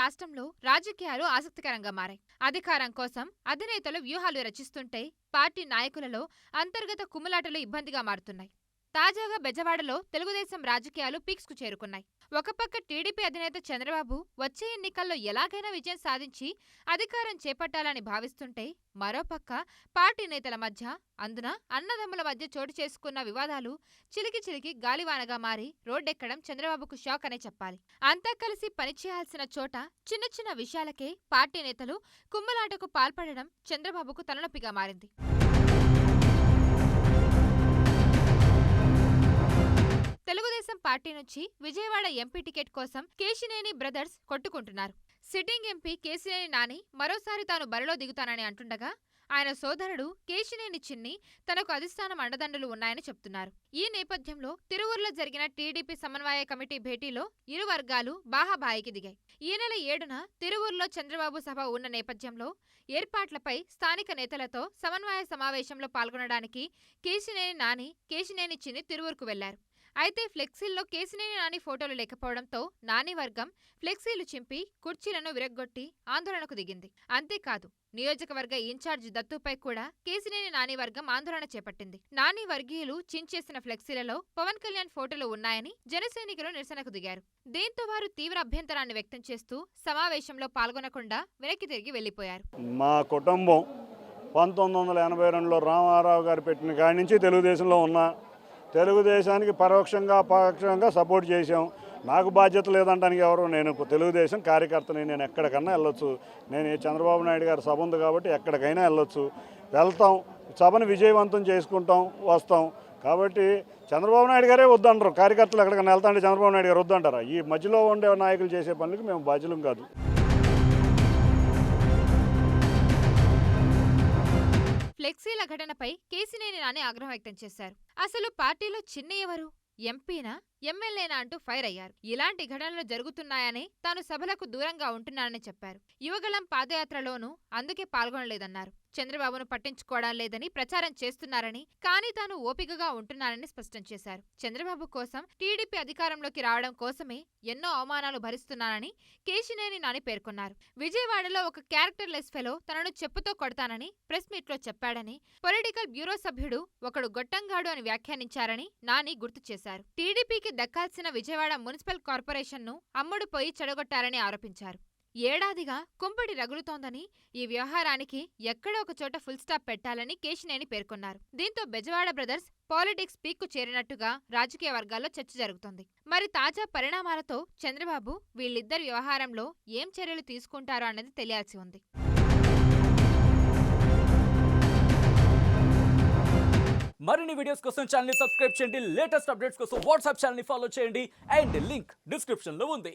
రాష్ట్రంలో రాజకీయాలు ఆసక్తికరంగా మారాయి. అధికారం కోసం అధినేతలు వ్యూహాలు రచిస్తుంటే పార్టీ నాయకులలో అంతర్గత కుమ్ములాటలు ఇబ్బందిగా మారుతున్నాయి. తాజాగా బెజవాడలో తెలుగుదేశం రాజకీయాలు పీక్స్ కు చేరుకున్నాయి. ఒక పక్క టీడీపీ అధినేత చంద్రబాబు వచ్చే ఎన్నికల్లో ఎలాగైనా విజయం సాధించి అధికారం చేపట్టాలని భావిస్తుంటే, మరోపక్క పార్టీ నేతల మధ్య, అందున అన్నదమ్ముల మధ్య చోటు చేసుకున్న వివాదాలు చిలికి చిలికి గాలివానగా మారి రోడ్డెక్కడం చంద్రబాబుకు షాక్ అనే చెప్పాలి. అంతా కలిసి పనిచేయాల్సిన చోట చిన్న చిన్న విషయాలకే పార్టీ నేతలు కుమ్మలాటకు పాల్పడడం చంద్రబాబుకు తలనొప్పిగా మారింది. తెలుగుదేశం పార్టీ నుంచి విజయవాడ ఎంపీ టికెట్ కోసం కేశినేని బ్రదర్స్ కొట్టుకుంటున్నారు. సిట్టింగ్ ఎంపీ కేశినేని నాని మరోసారి తాను బరిలో దిగుతానని అంటుండగా, ఆయన సోదరుడు కేశినేని చిన్ని తనకు అధిష్టానం అండదండలు ఉన్నాయని చెప్తున్నారు. ఈ నేపథ్యంలో తిరువూరులో జరిగిన టీడీపీ సమన్వయ కమిటీ భేటీలో ఇరు వర్గాలు బాహాబాయికి దిగాయి. ఈ నెల 7న తిరువూరులో చంద్రబాబు సభ ఉన్న నేపథ్యంలో ఏర్పాట్లపై స్థానిక నేతలతో సమన్వయ సమావేశంలో పాల్గొనడానికి కేశినేని నాని, కేశినేని చిన్ని తిరువూరుకు వెళ్లారు. అయితే ఫ్లెక్సీల్లో కేశినేని నాని ఫోటోలు లేకపోవడంతో నాని వర్గం ఫ్లెక్సీలు చింపి కుర్చీలను విరగ్గొట్టి ఆందోళనకు దిగింది. అంతేకాదు, నియోజకవర్గ ఇన్ఛార్జి దత్తుపై కూడా కేశినేని నాని వర్గం ఆందోళన చేపట్టింది. నాని వర్గీయులు చించేసిన ఫ్లెక్సీలలో పవన్ కళ్యాణ్ ఫోటోలు ఉన్నాయని జనసైనికులు నిరసనకు దిగారు. దీంతో వారు తీవ్ర అభ్యంతరాన్ని వ్యక్తం చేస్తూ సమావేశంలో పాల్గొనకుండా వెనక్కి తిరిగి వెళ్లిపోయారు. మా కుటుంబం 1982లో రామారావు గారు పెట్టిన కాడి నుంచి తెలుగుదేశంలో ఉన్నా, తెలుగుదేశానికి పరోక్షంగా సపోర్ట్ చేశాం. నాకు బాధ్యత లేదంటానికి ఎవరు, నేను తెలుగుదేశం కార్యకర్తని, నేను ఎక్కడికన్నా వెళ్ళొచ్చు. నేను చంద్రబాబు నాయుడు గారి సభ ఉంది కాబట్టి ఎక్కడికైనా వెళ్ళొచ్చు, వెళ్తాం, సభను విజయవంతం చేసుకుంటాం, వస్తాం. కాబట్టి చంద్రబాబు నాయుడు గారే వద్దంటారు. కార్యకర్తలు ఎక్కడికైనా వెళ్తాంటే చంద్రబాబు నాయుడు గారు వద్దంటారా? ఈ మధ్యలో ఉండే నాయకులు చేసే పనులకి మేము బాధ్యులం కాదు. ఫ్లెక్సీల ఘటనపై కేశినేని నాని ఆగ్రహం వ్యక్తం చేశారు. అసలు పార్టీలో చిన్న ఎవరు, ఎంపీనా ఎమ్మెల్యేనా అంటూ ఫైర్ అయ్యారు. ఇలాంటి ఘటనలు జరుగుతున్నాయని తాను సభలకు దూరంగా ఉంటున్నానని చెప్పారు. యువగళం పాదయాత్రలోనూ అందుకే పాల్గొనలేదన్నారు. చంద్రబాబును పట్టించుకోవడం లేదని ప్రచారం చేస్తున్నారని, కానీ తాను ఓపికగా ఉంటున్నానని స్పష్టం చేశారు. చంద్రబాబు కోసం, టీడీపీ అధికారంలోకి రావడం కోసమే ఎన్నో అవమానాలు భరిస్తున్నానని కేశినేని నాని పేర్కొన్నారు. విజయవాడలో ఒక క్యారెక్టర్ లెస్ ఫెలో తనను చెప్పుతో కొడతానని ప్రెస్ మీట్లో చెప్పాడని, పొలిటికల్ బ్యూరో సభ్యుడు ఒకడు గొట్టంగాడు అని వ్యాఖ్యానించారని నాని గుర్తు చేశారు. టీడీపీకి దక్కాల్సిన విజయవాడ మున్సిపల్ కార్పొరేషన్ను అమ్ముడు పోయి చెడగొట్టారని ఆరోపించారు. ఏడాదిగా కుంపటి రగులుతోందని, ఈ వ్యవహారానికి ఎక్కడో ఒక చోట ఫుల్ స్టాప్ పెట్టాలని కేశినేని పేర్కొన్నారు. దీంతో బెజవాడ బ్రదర్స్ పాలిటిక్స్ పీక్కు చేరినట్టుగా రాజకీయ వర్గాల్లో చర్చ జరుగుతోంది. మరి తాజా పరిణామాలతో చంద్రబాబు వీళ్ళిద్దరి వ్యవహారంలో ఏం చర్యలు తీసుకుంటారో అన్నది తెలియాల్సి ఉంది. మరిన్ని వీడియోస్ కోసం ఛానల్ ని సబ్స్క్రైబ్ చేయండి. లేటెస్ట్ అప్డేట్స్ కోసం వాట్సాప్ ఛానల్ ని ఫాలో చేయండి. అండ్ లింక్ డిస్క్రిప్షన్ లో ఉంది.